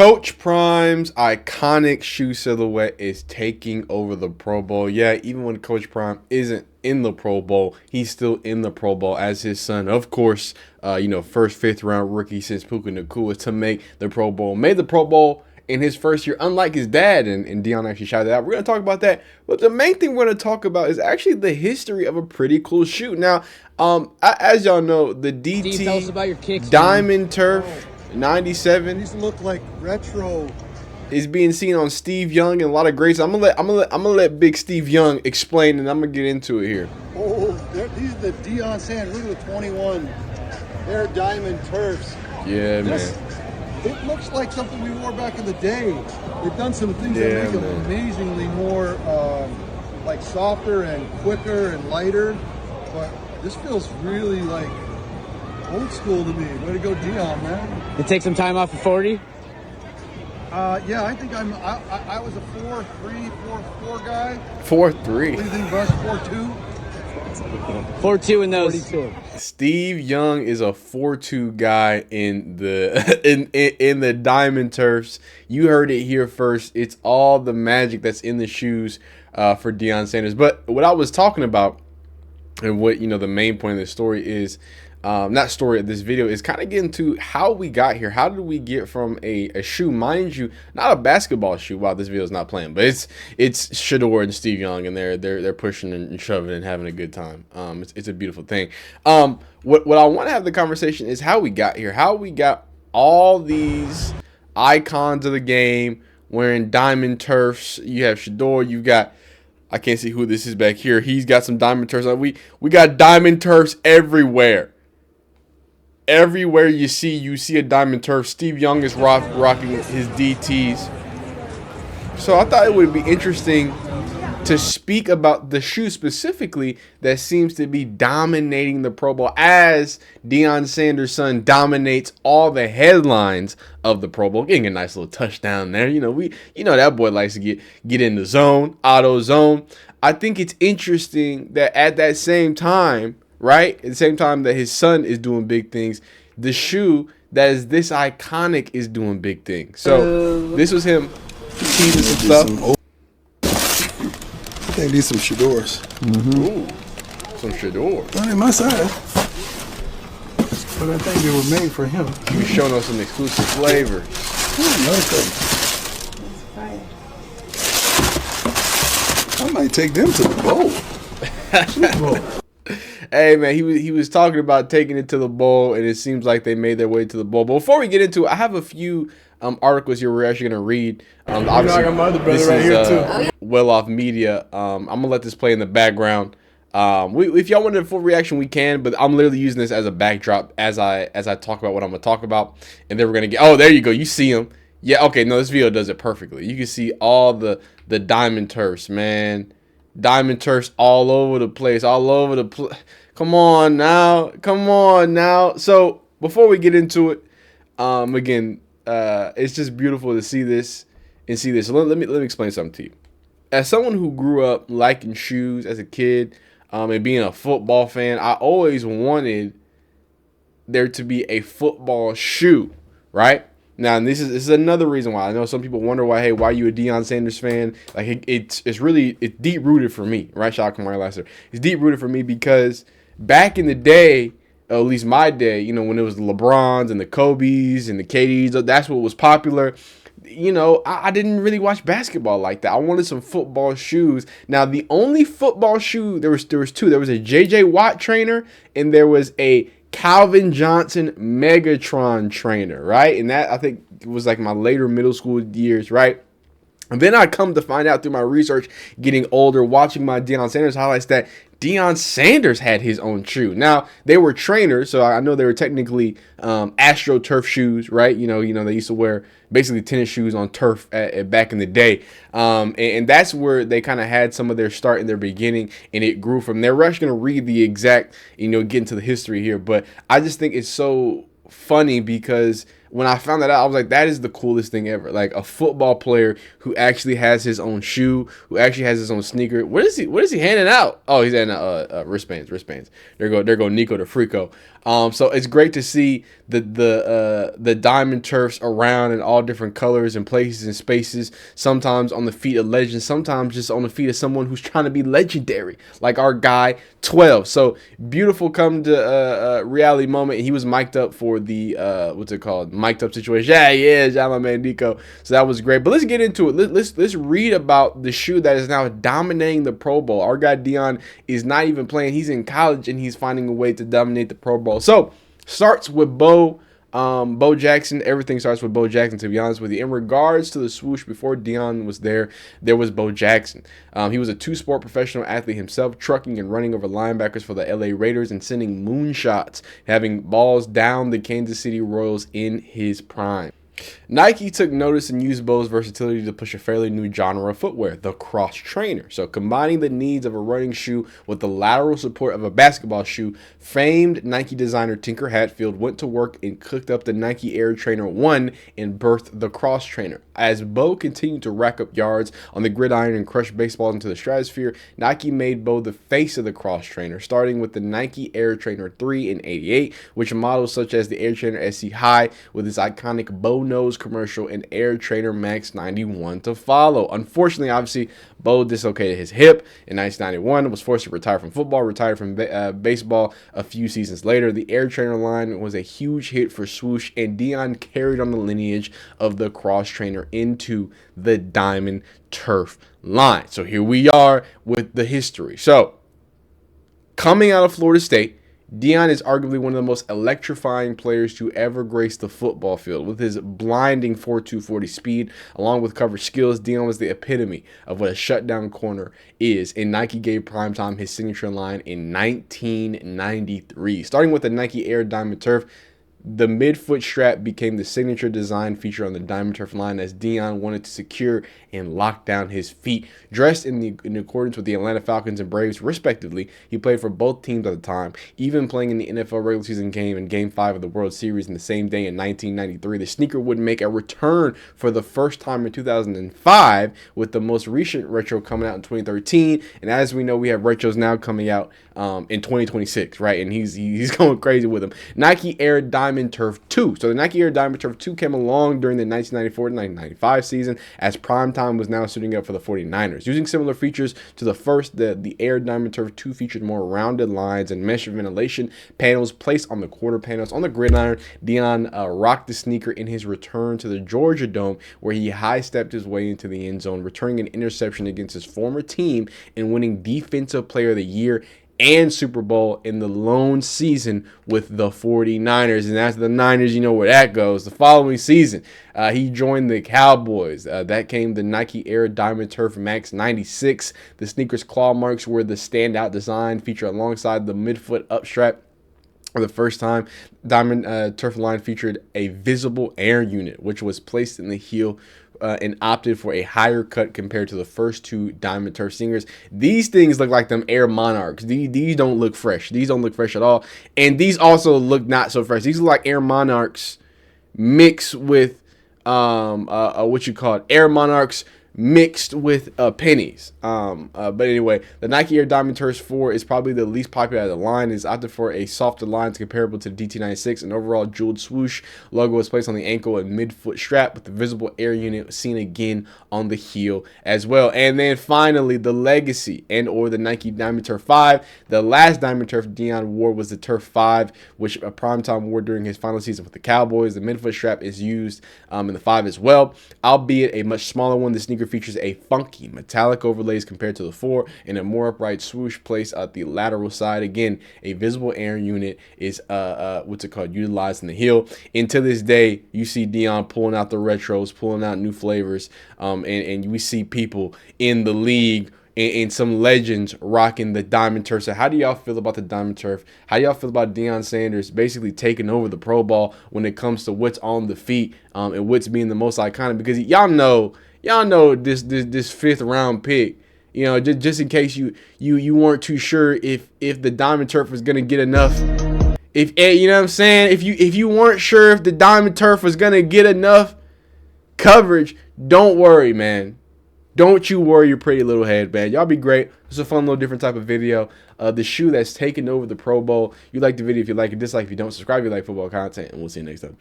Coach Prime's iconic shoe silhouette is taking over the Pro Bowl. Yeah, even when Coach Prime isn't in the Pro Bowl, he's still in the Pro Bowl as his son. Of course, first fifth round rookie since Puka Nacua to make the Pro Bowl. Made the Pro Bowl in his first year, unlike his dad, and Deion actually shouted out. We're going to talk about that. But the main thing we're going to talk about is actually the history of a pretty cool shoe. Now, as y'all know, the DT Steve, tell us about your kicks, Diamond Turf 97. These look like retro. Is being seen on Steve Young and a lot of greats. I'm gonna let Big Steve Young explain, and I'm gonna get into it here. Oh, these are the Deion Sanders. Look at the 21. They're Diamond Turfs. Yeah, man. It looks like something we wore back in the day. They've done some things that make them amazingly more like softer and quicker and lighter. But this feels really like old school to me. Way to go, Deion, man. You take some time off of 40? Yeah, I think I was a 4-3, 4-4 guy. 4-3. Anything but 4-2. 4-2 in those. 42. Steve Young is a 4-2 guy in the in the Diamond Turfs. You heard it here first. It's all the magic that's in the shoes for Deion Sanders. But what I was talking about, and what the main point of this story is, not story of this video, is kind of getting to how we got here. How did we get from a shoe, mind you, not a basketball shoe? Wow, this video is not playing, but it's shedeur and Steve Young, and they're pushing and shoving and having a good time. It's a beautiful thing. What I want to have the conversation is how we got here. How we got all these icons of the game wearing Diamond Turfs. You have shedeur. You got, I can't see who this is back here. He's got some Diamond Turfs. We got Diamond Turfs everywhere. Everywhere you see a Diamond Turf. Steve Young is rocking his DTs. So I thought it would be interesting to speak about the shoe specifically that seems to be dominating the Pro Bowl, as Deion Sanders' son dominates all the headlines of the Pro Bowl, getting a nice little touchdown there. That boy likes to get in the zone, auto zone. I think it's interesting that at that same time, right, at the same time that his son is doing big things, the shoe that is this iconic is doing big things. So this was him teasing some stuff. I think these some shedeurs. Ooh, some shedeur. Not in my size, but I think they were made for him. He was showing us some exclusive flavors. I might take them to the bowl. Super Bowl. Hey man, he was talking about taking it to the bowl, and it seems like they made their way to the bowl. But before we get into it, I have a few articles here we're actually gonna read. Obviously, I got my other brother this right is here too. Well Off Media. I'm gonna let this play in the background. If y'all wanted a full reaction, we can, but I'm literally using this as a backdrop as I talk about what I'm gonna talk about, and then we're gonna get. Oh, there you go. You see them. Yeah. Okay. No, this video does it perfectly. You can see all the Diamond Turfs, man. Diamond Turfs all over the place. Come on now. So before we get into it, again, it's just beautiful to see this and see this. So let me explain something to you. As someone who grew up liking shoes as a kid, and being a football fan, I always wanted there to be a football shoe, right? Now, and this is another reason why I know some people wonder why you a Deion Sanders fan? Like it's deep rooted for me, right? Shout out to Kamari Lassiter. It's deep rooted for me because back in the day, at least my day, when it was the LeBrons and the Kobes and the KDs, that's what was popular. I didn't really watch basketball like that. I wanted some football shoes. Now, the only football shoe, there was two. There was a J.J. Watt trainer, and there was a Calvin Johnson Megatron trainer, right? And that, I think, was like my later middle school years, right? And then I come to find out through my research, getting older, watching my Deion Sanders highlights, that Deion Sanders had his own shoe. Now, they were trainers, so I know they were technically AstroTurf shoes, right? They used to wear basically tennis shoes on turf back in the day. And that's where they kind of had some of their start in their beginning, and it grew from there. We're actually going to read the exact, get into the history here, but I just think it's so funny because when I found that out, I was like, that is the coolest thing ever. Like a football player who actually has his own shoe, who actually has his own sneaker. What is he handing out? Oh, he's handing out wristbands. There go Nico the Frico. So it's great to see the diamond turfs around in all different colors and places and spaces. Sometimes on the feet of legends, sometimes just on the feet of someone who's trying to be legendary, like our guy 12. So beautiful come to reality moment. He was mic'd up for the what's it called? Mic'd up situation. Yeah, he is. Yeah, my man Nico. So that was great. But let's get into it. Let's read about the shoe that is now dominating the Pro Bowl. Our guy Deion is not even playing. He's in college and he's finding a way to dominate the Pro Bowl. So starts with Bo Jackson. Everything starts with Bo Jackson, to be honest with you. In regards to the swoosh, before Deion was there was Bo Jackson. He was a two-sport professional athlete himself, trucking and running over linebackers for the LA Raiders and sending moonshots, having balls down the Kansas City Royals in his prime. Nike took notice and used Bo's versatility to push a fairly new genre of footwear, the cross trainer. So combining the needs of a running shoe with the lateral support of a basketball shoe, famed Nike designer Tinker Hatfield went to work and cooked up the Nike Air Trainer 1 and birthed the cross trainer. As Bo continued to rack up yards on the gridiron and crush baseballs into the stratosphere, Nike made Bo the face of the cross trainer, starting with the Nike Air Trainer 3 in '88, which models such as the Air Trainer SC High with its iconic Bo nose commercial and Air Trainer Max 91 to follow. Unfortunately, obviously, Bo dislocated his hip in 1991, was forced to retire from football, retired from baseball a few seasons later. The Air Trainer line was a huge hit for swoosh, and Deion carried on the lineage of the cross trainer into the Diamond Turf line. So here we are with the history. So coming out of Florida State, Deion is arguably one of the most electrifying players to ever grace the football field. With his blinding 4.2 40 speed, along with coverage skills, Deion was the epitome of what a shutdown corner is, and Nike gave Primetime his signature line in 1993. Starting with the Nike Air Diamond Turf, the midfoot strap became the signature design feature on the Diamond Turf line, as Deion wanted to secure and lock down his feet. Dressed in accordance with the Atlanta Falcons and Braves, respectively, he played for both teams at the time, even playing in the NFL regular season game in Game 5 of the World Series in the same day in 1993. The sneaker would make a return for the first time in 2005, with the most recent retro coming out in 2013. And as we know, we have retros now coming out in 2026, right? And he's going crazy with them. Nike Air Diamond Turf 2. So the Nike Air Diamond Turf 2 came along during the 1994-1995 season, as Primetime was now suiting up for the 49ers. Using similar features to the first, the Air Diamond Turf 2 featured more rounded lines and mesh ventilation panels placed on the quarter panels. On the gridiron, Deion rocked the sneaker in his return to the Georgia Dome, where he high-stepped his way into the end zone, returning an interception against his former team and winning Defensive Player of the Year and Super Bowl in the lone season with the 49ers. And after the Niners, you know where that goes. The following season, he joined the Cowboys. That came the Nike Air Diamond Turf Max 96. The sneaker's claw marks were the standout design, feature alongside the midfoot upstrap. For the first time, Diamond Turf line featured a visible air unit, which was placed in the heel and opted for a higher cut compared to the first two Diamond Turf sneakers. These things look like them Air Monarchs. These don't look fresh. These don't look fresh at all. And these also look not so fresh. These look like Air Monarchs mixed with what you call it, Air Monarchs mixed with pennies. But anyway, the Nike Air Diamond Turf 4 is probably the least popular of the line. It's opted for a softer line comparable to the DT96. An overall jeweled swoosh logo was placed on the ankle and midfoot strap, with the visible air unit seen again on the heel as well. And then finally, the legacy and or the Nike Diamond Turf 5. The last Diamond Turf Deion wore was the Turf 5, which a Primetime wore during his final season with the Cowboys. The midfoot strap is used in the 5 as well, albeit a much smaller one. The sneaker features a funky metallic overlays compared to the 4 and a more upright swoosh placed at the lateral side. Again, a visible air unit is utilized in the heel. And to this day, you see Deion pulling out the retros, pulling out new flavors, and we see people in the league and some legends rocking the Diamond Turf. So how do y'all feel about the Diamond Turf? How do y'all feel about Deion Sanders basically taking over the Pro Bowl when it comes to what's on the feet and what's being the most iconic? Because y'all know this fifth round pick, you know, just in case you weren't too sure if the Diamond Turf was gonna get enough If you know what I'm saying, if you weren't sure if the diamond turf was gonna get enough coverage, don't worry, man. Don't you worry your pretty little head, man. Y'all be great. It's a fun little different type of video. The shoe that's taking over the Pro Bowl. You like the video if you like it, dislike if you don't. Subscribe if you like football content, and we'll see you next time.